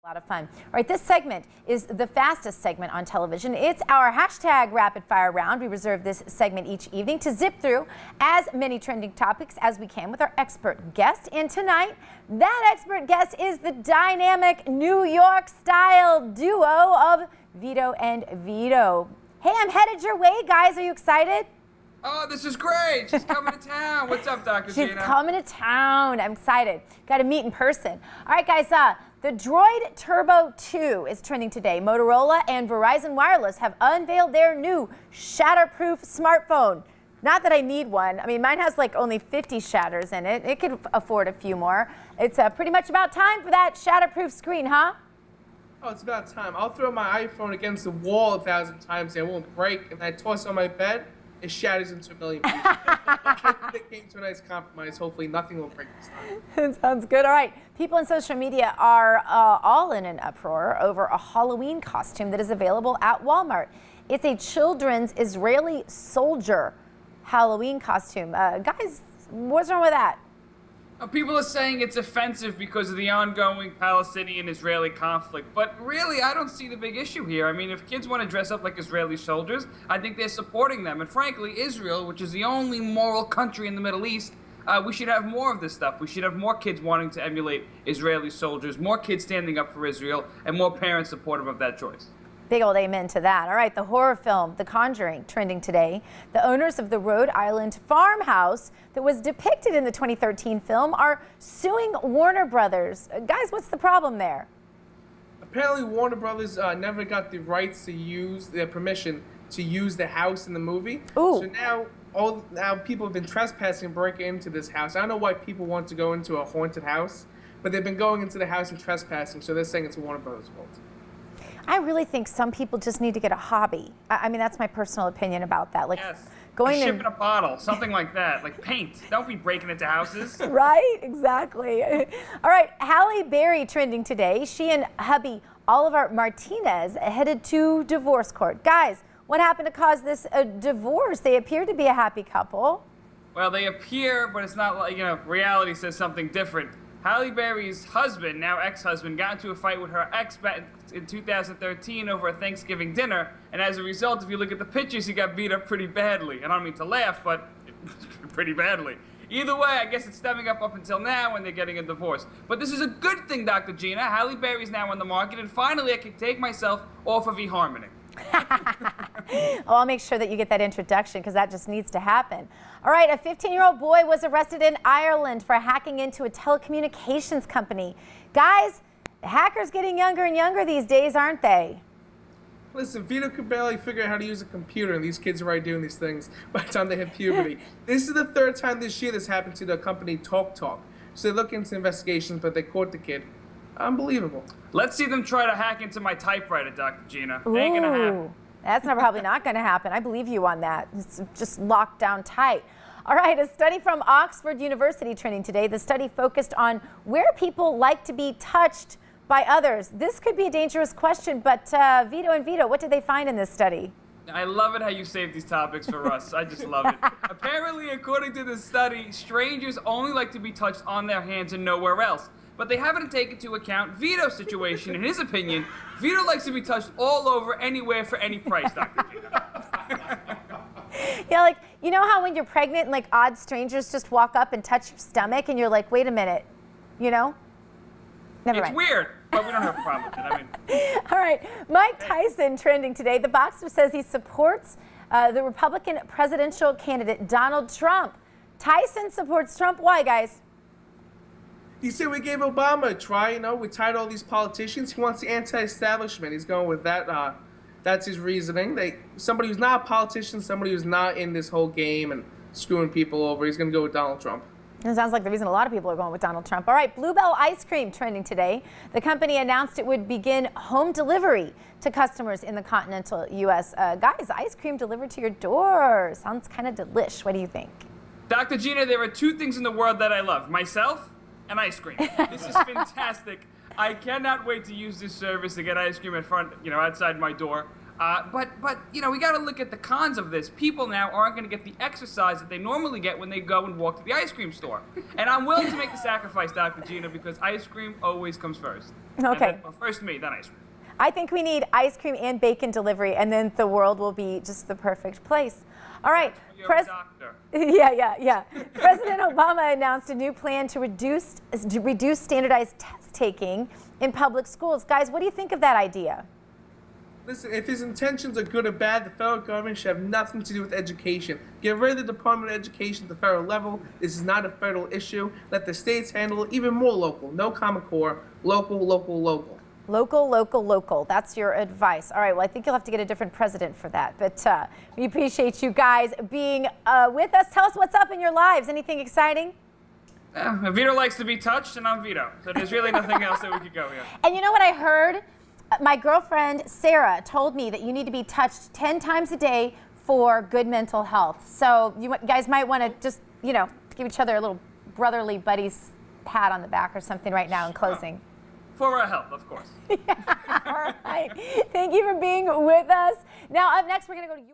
A lot of fun. All right, this segment is the fastest segment on television. It's our hashtag rapid fire round. We reserve this segment each evening to zip through as many trending topics as we can with our expert guest. And tonight, that expert guest is the dynamic New York style duo of Vito and Vito. Hey, I'm headed your way, guys. Are you excited? Oh, this is great. She's coming to town. What's up, Dr. Gina? She's coming to town. I'm excited. Got to meet in person. All right, guys. The Droid Turbo 2 is trending today. Motorola and Verizon Wireless have unveiled their new Shatterproof smartphone. Not that I need one. I mean, mine has like only 50 shatters in it. It could afford a few more. It's pretty much about time for that Shatterproof screen, huh? Oh, it's about time. I'll throw my iPhone against the wall 1,000 times and it won't break. If I toss it on my bed, it shatters into a million pieces. It came to a nice compromise. Hopefully nothing will break this time. Sounds good. All right. People on social media are all in an uproar over a Halloween costume that is available at Walmart. It's a children's Israeli soldier Halloween costume. Guys, what's wrong with that? People are saying it's offensive because of the ongoing Palestinian-Israeli conflict, but really, I don't see the big issue here. I mean, if kids want to dress up like Israeli soldiers, I think they're supporting them. And frankly, Israel, which is the only moral country in the Middle East, we should have more of this stuff. We should have more kids wanting to emulate Israeli soldiers, more kids standing up for Israel, and more parents supportive of that choice. Big old amen to that. All right, the horror film, The Conjuring, trending today. The owners of the Rhode Island farmhouse that was depicted in the 2013 film are suing Warner Brothers. Guys, what's the problem there? Apparently, Warner Brothers never got the rights to use their permission to use the house in the movie. Ooh. So now people have been trespassing and breaking into this house. I don't know why people want to go into a haunted house, but they've been going into the house and trespassing, so they're saying it's Warner Brothers' fault. I really think some people just need to get a hobby. I mean, that's my personal opinion about that. Like Yes. going Ship in a bottle, something like that, like paint. Don't be breaking into houses. Right, exactly. All right, Halle Berry trending today. She and hubby Oliver Martinez headed to divorce court. Guys, what happened to cause this divorce? They appear to be a happy couple. Well, they appear, but it's not like, reality says something different. Halle Berry's husband, now ex-husband, got into a fight with her ex back in 2013 over a Thanksgiving dinner, and as a result, if you look at the pictures, he got beat up pretty badly. And I don't mean to laugh, but pretty badly. Either way, I guess it's stemming up until now when they're getting a divorce. But this is a good thing, Dr. Gina. Halle Berry's now on the market, and finally I can take myself off of eHarmony. Well, I'll make sure that you get that introduction because that just needs to happen. All right, a 15-year-old boy was arrested in Ireland for hacking into a telecommunications company. Guys, hackers getting younger and younger these days, aren't they? Listen, Vito could barely figure out how to use a computer, and these kids are already doing these things by the time they hit puberty. This is the third time this year this happened to the company TalkTalk. So they look into investigations, but they caught the kid. Unbelievable. Let's see them try to hack into my typewriter, Dr. Gina. Ain't gonna happen. That's probably not going to happen. I believe you on that. It's just locked down tight. All right, a study from Oxford University trending today. The study focused on where people like to be touched by others. This could be a dangerous question, but Vito and Vito, what did they find in this study? I love it how you save these topics for us. I just love it. Apparently, according to this study, strangers only like to be touched on their hands and nowhere else. But they haven't taken into account Vito's situation. In his opinion, Vito likes to be touched all over, anywhere, for any price, Dr. Gina. Yeah, like, you know how when you're pregnant and like odd strangers just walk up and touch your stomach and you're like, wait a minute, you know? Never mind. It's weird, but we don't have a problem with it. I mean. All right, Mike Tyson trending today. The boxer says he supports the Republican presidential candidate Donald Trump. Tyson supports Trump. Why, guys? He said we gave Obama a try, we tied all these politicians. He wants the anti-establishment. He's going with that. That's his reasoning. Somebody who's not a politician, somebody who's not in this whole game and screwing people over, he's going to go with Donald Trump. It sounds like the reason a lot of people are going with Donald Trump. All right, Bluebell ice cream trending today. The company announced it would begin home delivery to customers in the continental U.S. Guys, ice cream delivered to your door. Sounds kind of delish. What do you think? Dr. Gina, there are two things in the world that I love. Myself and ice cream. This is fantastic. I cannot wait to use this service to get ice cream in front, outside my door. But you know, we got to look at the cons of this. People now aren't going to get the exercise that they normally get when they go and walk to the ice cream store. And I'm willing to make the sacrifice, Dr. Gina, because ice cream always comes first. Okay. Then, well, first me, then ice cream. I think we need ice cream and bacon delivery, and then the world will be just the perfect place. All right. You're a doctor. Yeah. President Obama announced a new plan to reduce standardized test taking in public schools. Guys, what do you think of that idea? Listen, if his intentions are good or bad, the federal government should have nothing to do with education. Get rid of the Department of Education at the federal level. This is not a federal issue. Let the states handle it. Even more local. No Common Core. Local, local, local. Local, local, local. That's your advice. All right, well, I think you'll have to get a different president for that. But we appreciate you guys being with us. Tell us what's up in your lives. Anything exciting? Vito likes to be touched, and I'm Vito. So there's really nothing else that we could go here. And you know what I heard? My girlfriend, Sarah, told me that you need to be touched 10 times a day for good mental health. So you guys might want to just, you know, give each other a little brotherly buddies pat on the back or something right now in closing. For our health, of course. All right. Thank you for being with us. Now, up next, we're going to go to